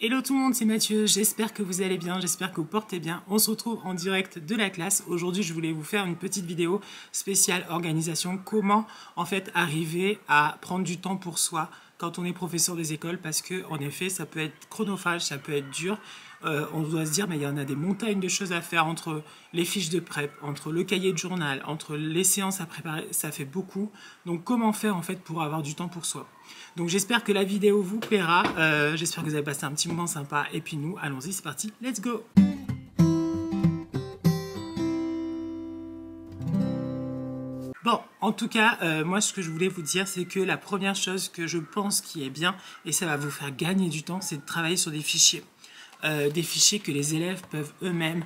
Hello tout le monde, c'est Mathieu, j'espère que vous allez bien, j'espère que vous portez bien. On se retrouve en direct de la classe. Aujourd'hui, je voulais vous faire une petite vidéo spéciale organisation. Comment en fait arriver à prendre du temps pour soi quand on est professeur des écoles, parce que en effet, ça peut être chronophage, ça peut être dur. On doit se dire, mais il y en a des montagnes de choses à faire entre les fiches de prep, entre le cahier de journal, entre les séances à préparer, ça fait beaucoup. Donc comment faire en fait pour avoir du temps pour soi? Donc j'espère que la vidéo vous plaira, j'espère que vous avez passé un petit moment sympa, et puis nous, allons-y, c'est parti, let's go! Bon, en tout cas, moi ce que je voulais vous dire, c'est que la première chose que je pense qui est bien, et ça va vous faire gagner du temps, c'est de travailler sur des fichiers. Des fichiers que les élèves peuvent eux-mêmes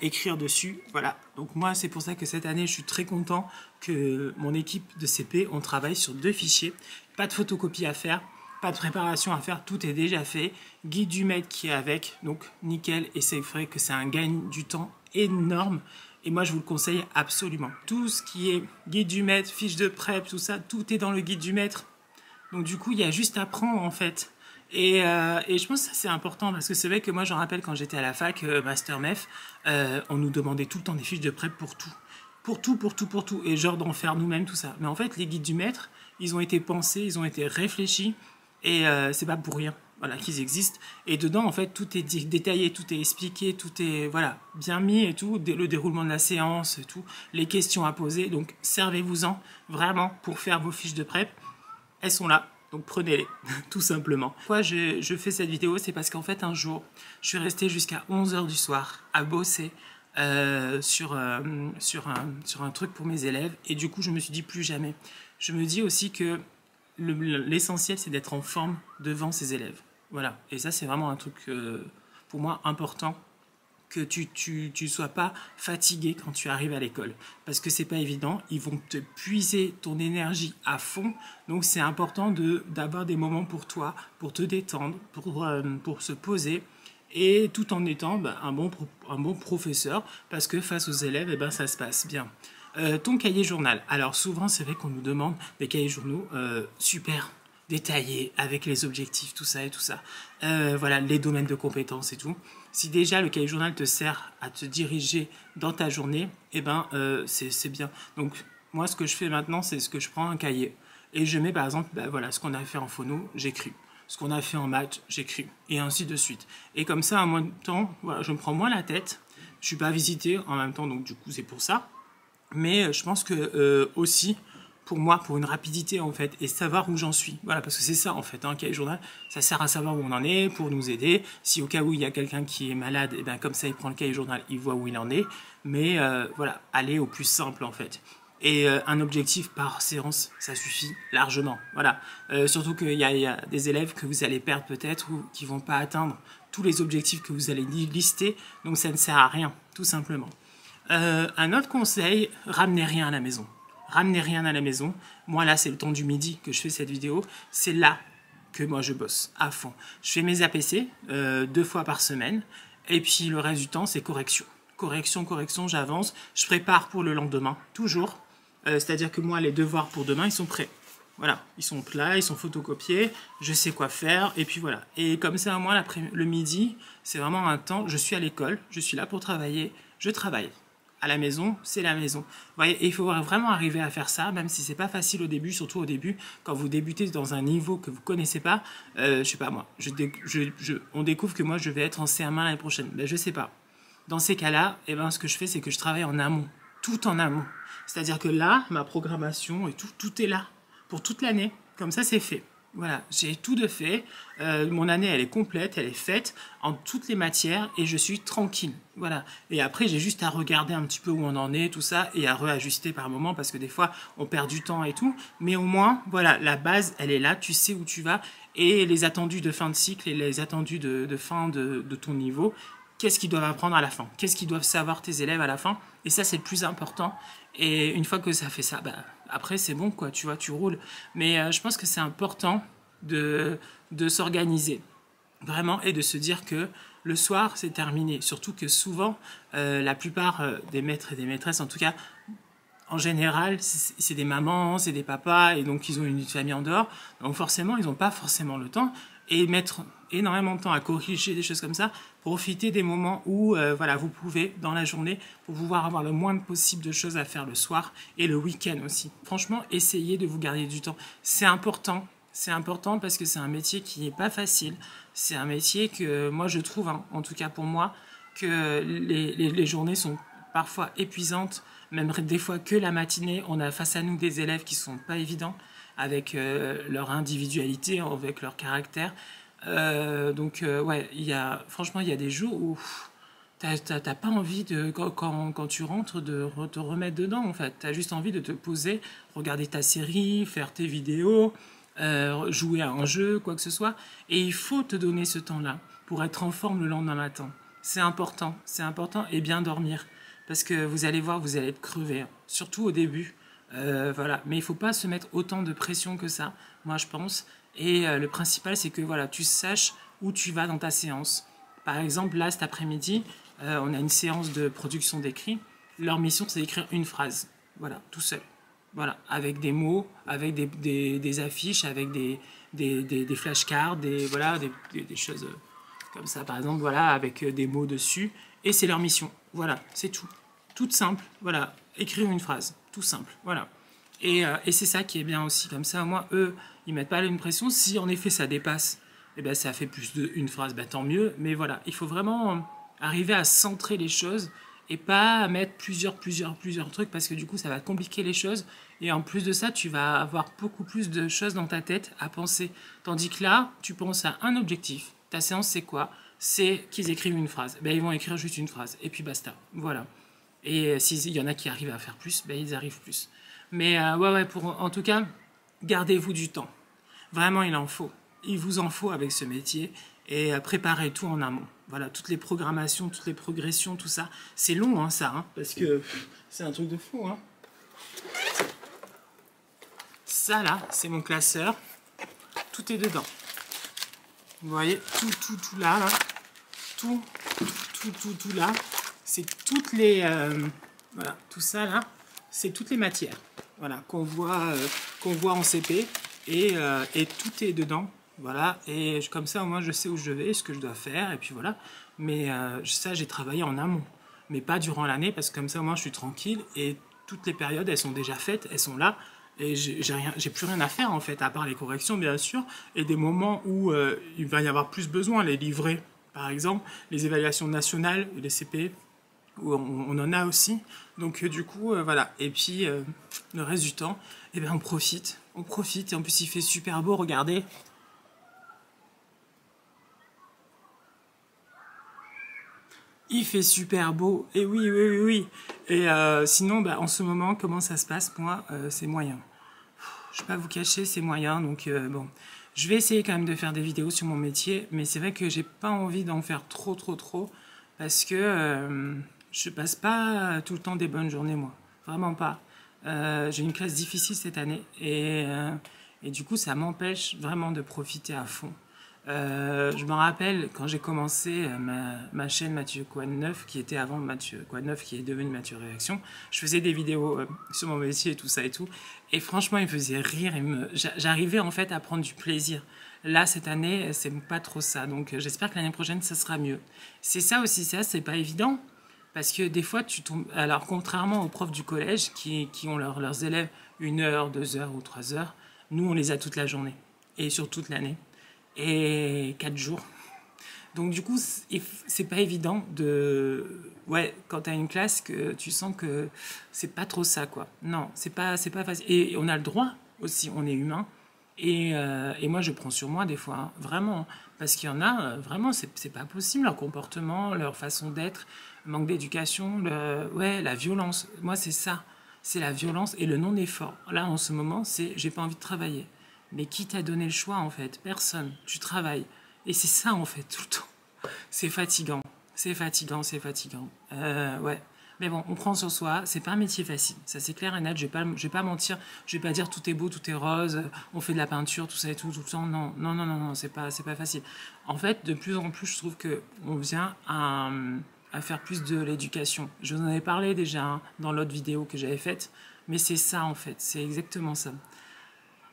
écrire dessus. Voilà. Donc moi, c'est pour ça que cette année, je suis très content que mon équipe de CP, on travaille sur 2 fichiers. Pas de photocopie à faire, pas de préparation à faire, tout est déjà fait. Guide du maître qui est avec, donc nickel. Et c'est vrai que c'est un gain du temps énorme. Et moi, je vous le conseille absolument. Tout ce qui est guide du maître, fiche de prep, tout ça, tout est dans le guide du maître. Donc du coup, il y a juste à prendre en fait. Et je pense que ça c'est important, parce que c'est vrai que moi j'en rappelle quand j'étais à la fac, Master MEF, on nous demandait tout le temps des fiches de prep pour tout. Pour tout. Et genre d'en faire nous-mêmes, tout ça. Mais en fait, les guides du maître, ils ont été pensés, ils ont été réfléchis, et c'est pas pour rien. Voilà, qu'ils existent. Et dedans, en fait, tout est détaillé, tout est expliqué, tout est voilà, bien mis et tout, le déroulement de la séance, et tout, les questions à poser. Donc, servez-vous-en vraiment pour faire vos fiches de prep. Elles sont là, donc prenez-les, tout simplement. Pourquoi je fais cette vidéo? C'est parce qu'en fait, un jour, je suis resté jusqu'à 11 h du soir à bosser sur un truc pour mes élèves. Et du coup, je me suis dit plus jamais. Je me dis aussi que l'essentiel, c'est d'être en forme devant ses élèves. Voilà. Et ça, c'est vraiment un truc pour moi important, que tu sois pas fatigué quand tu arrives à l'école, parce que c'est pas évident, ils vont te puiser ton énergie à fond, donc c'est important d'avoir des moments pour toi, pour te détendre, pour se poser, et tout en étant un bon professeur, parce que face aux élèves, eh ben, ça se passe bien. Ton cahier journal, alors souvent c'est vrai qu'on nous demande des cahiers journaux super détaillé, avec les objectifs, tout ça et tout ça. Voilà, les domaines de compétences et tout. Si déjà le cahier journal te sert à te diriger dans ta journée, eh ben, c'est bien. Donc, moi, ce que je fais maintenant, c'est ce que je prends un cahier et je mets, par exemple, voilà, ce qu'on a fait en phono, j'écris. Ce qu'on a fait en maths, j'écris. Et ainsi de suite. Et comme ça, en moins de temps, voilà, je me prends moins la tête. Je suis pas visité en même temps, donc du coup, c'est pour ça. Mais je pense que aussi, pour moi, pour une rapidité en fait, et savoir où j'en suis. Voilà, parce que c'est ça en fait, un cahier journal, ça sert à savoir où on en est, pour nous aider. Si au cas où il y a quelqu'un qui est malade, et bien comme ça il prend le cahier journal, il voit où il en est. Mais voilà, aller au plus simple en fait. Et un objectif par séance, ça suffit largement. Voilà, surtout qu'il y a des élèves que vous allez perdre peut-être, ou qui vont pas atteindre tous les objectifs que vous allez lister, donc ça ne sert à rien, tout simplement. Un autre conseil, ramenez rien à la maison. Ramenez rien à la maison. Moi, là, c'est le temps du midi que je fais cette vidéo. C'est là que moi, je bosse à fond. Je fais mes APC 2 fois par semaine. Et puis, le reste du temps, c'est correction. Correction, j'avance. Je prépare pour le lendemain, toujours. C'est-à-dire que moi, les devoirs pour demain, ils sont prêts. Voilà, ils sont plats, ils sont photocopiés, je sais quoi faire, et puis voilà. Et comme ça, moi, le midi, c'est vraiment un temps, je suis à l'école, je suis là pour travailler, je travaille. À la maison, c'est la maison. Vous voyez, et il faut vraiment arriver à faire ça, même si c'est pas facile au début, surtout au début, quand vous débutez dans un niveau que vous connaissez pas. Je sais pas moi, on découvre que moi je vais être en CM1 l'année prochaine. Ben je sais pas. Dans ces cas-là, eh ben ce que je fais, c'est que je travaille en amont, tout en amont. C'est-à-dire que là, ma programmation et tout est là pour toute l'année. Comme ça, c'est fait. Voilà, j'ai tout de fait. Mon année, elle est complète, elle est faite en toutes les matières et je suis tranquille. Voilà. Et après, j'ai juste à regarder un petit peu où on en est, tout ça, et à réajuster par moment parce que des fois, on perd du temps et tout. Mais au moins, voilà, la base, elle est là. Tu sais où tu vas et les attendus de fin de cycle et les attendus de fin de ton niveau. Qu'est-ce qu'ils doivent apprendre à la fin? Qu'est-ce qu'ils doivent savoir tes élèves à la fin? Et ça, c'est le plus important. Et une fois que ça fait ça, après, c'est bon, quoi, tu vois, tu roules. Mais je pense que c'est important de s'organiser, vraiment, et de se dire que le soir, c'est terminé. Surtout que souvent, la plupart des maîtres et des maîtresses, en tout cas, en général, c'est des mamans, c'est des papas, et donc ils ont une famille en dehors. Donc forcément, ils n'ont pas forcément le temps. et mettre énormément de temps à corriger des choses comme ça, profitez des moments où voilà, vous pouvez dans la journée pour pouvoir avoir le moins possible de choses à faire le soir et le week-end aussi. Franchement, essayez de vous garder du temps. C'est important. C'est important parce que c'est un métier qui n'est pas facile. C'est un métier que moi je trouve, hein, en tout cas pour moi, que les journées sont parfois épuisantes, même des fois que la matinée, on a face à nous des élèves qui sont pas évidents, avec leur individualité, avec leur caractère. Ouais, franchement, il y a des jours où t'as pas envie, quand tu rentres, de te remettre dedans, en fait. T'as juste envie de te poser, regarder ta série, faire tes vidéos, jouer à un jeu, quoi que ce soit. Et il faut te donner ce temps-là pour être en forme le lendemain matin. C'est important, et bien dormir. Parce que vous allez voir, vous allez être crevé, hein. Surtout au début. Voilà. Mais il ne faut pas se mettre autant de pression que ça, moi je pense. Et le principal, c'est que voilà, tu saches où tu vas dans ta séance. Par exemple, là, cet après-midi, on a une séance de production d'écrit. Leur mission, c'est d'écrire une phrase. Voilà, tout seul. Voilà, avec des mots, avec des affiches, avec des flashcards, voilà, des choses comme ça, par exemple, voilà, avec des mots dessus. Et c'est leur mission. Voilà, c'est tout. Toute simple, voilà, écrire une phrase, tout simple, voilà. Et c'est ça qui est bien aussi, comme ça, au moins, eux, ils mettent pas une pression. Si en effet ça dépasse, eh ben, ça fait plus d'une phrase, ben, tant mieux. Mais voilà, il faut vraiment arriver à centrer les choses et pas mettre plusieurs trucs parce que du coup, ça va compliquer les choses. Et en plus de ça, tu vas avoir beaucoup plus de choses dans ta tête à penser. Tandis que là, tu penses à un objectif. Ta séance, c'est quoi? C'est qu'ils écrivent une phrase. Ben, ils vont écrire juste une phrase. Et puis basta. Voilà. Et s'il y en a qui arrivent à faire plus, ben, ils arrivent plus. Mais ouais, en tout cas, gardez-vous du temps. Vraiment, il en faut. Il vous en faut avec ce métier. Et préparez tout en amont. Voilà, toutes les programmations, toutes les progressions, tout ça. C'est long, hein, ça, hein, parce que c'est un truc de fou. Hein. Ça, là, c'est mon classeur. Tout est dedans. Vous voyez, tout là, là. Tout là. C'est toutes les... voilà, tout ça, là, c'est toutes les matières. Voilà, qu'on voit en CP. Et tout est dedans. Voilà, et comme ça, au moins, je sais où je vais, ce que je dois faire, et puis voilà. Mais ça, j'ai travaillé en amont. Mais pas durant l'année, parce que comme ça, au moins, je suis tranquille. Et toutes les périodes, elles sont déjà faites, elles sont là. Et j'ai plus rien à faire, en fait, à part les corrections, bien sûr. Et des moments où il va y avoir plus besoin, les livrets, par exemple, les évaluations nationales, les CP, où on en a aussi. Donc, du coup, voilà. Et puis, le reste du temps, eh ben, on profite. On profite. Et en plus, il fait super beau, regardez. Il fait super beau, et oui. Et sinon, bah, en ce moment, comment ça se passe? Moi, c'est moyen. Je vais pas vous cacher, c'est moyen. Donc bon, je vais essayer quand même de faire des vidéos sur mon métier, mais c'est vrai que j'ai pas envie d'en faire trop, parce que je passe pas tout le temps des bonnes journées, moi. Vraiment pas. J'ai une classe difficile cette année, et du coup, ça m'empêche vraiment de profiter à fond. Je me rappelle quand j'ai commencé ma chaîne Mathieu Coine 9, qui était avant Mathieu Coine 9, qui est devenu Mathieu Réaction. Je faisais des vidéos sur mon métier et tout ça et tout. Et franchement, il me faisait rire. J'arrivais en fait à prendre du plaisir. Là, cette année, c'est pas trop ça. Donc, j'espère que l'année prochaine, ça sera mieux. C'est ça aussi, ça, c'est pas évident. Parce que des fois, tu tombes. Alors, contrairement aux profs du collège qui ont leurs élèves 1 heure, 2 heures ou 3 heures, nous, on les a toute la journée et sur toute l'année. Et 4 jours. Donc du coup, c'est pas évident de... Ouais, quand t'as une classe que tu sens que c'est pas trop ça, quoi. Non, c'est pas facile. Et on a le droit aussi, on est humain. Et moi, je prends sur moi des fois, hein, vraiment. Parce qu'il y en a, vraiment, c'est pas possible, leur comportement, leur façon d'être, manque d'éducation, ouais, la violence. Moi, c'est ça. C'est la violence et le non-effort. Là, en ce moment, c'est j'ai pas envie de travailler. Mais qui t'a donné le choix, en fait? Personne. Tu travailles. Et c'est ça, en fait, tout le temps. C'est fatigant. Ouais. Mais bon, on prend sur soi. C'est pas un métier facile. Ça, c'est clair et net. Je vais pas mentir. Je vais pas dire tout est beau, tout est rose. On fait de la peinture, tout ça et tout le temps. Non. C'est pas facile. En fait, de plus en plus, je trouve que on vient à faire plus de l'éducation. Je vous en avais parlé déjà, hein, dans l'autre vidéo que j'avais faite. Mais c'est ça, en fait. C'est exactement ça.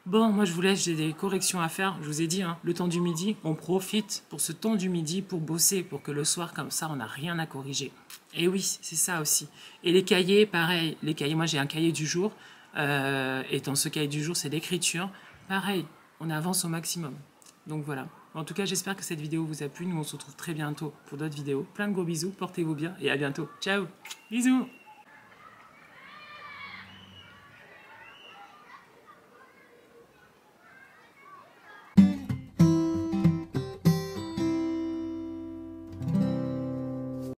Bon, moi je vous laisse, j'ai des corrections à faire. Je vous ai dit, hein, le temps du midi, on profite pour ce temps du midi pour bosser, pour que le soir, comme ça, on n'a rien à corriger. Et oui, c'est ça aussi. Et les cahiers, pareil. Les cahiers, moi j'ai un cahier du jour. Et dans ce cahier du jour, c'est l'écriture. Pareil, on avance au maximum. Donc voilà. En tout cas, j'espère que cette vidéo vous a plu. Nous, on se retrouve très bientôt pour d'autres vidéos. Plein de gros bisous, portez-vous bien et à bientôt. Ciao, bisous.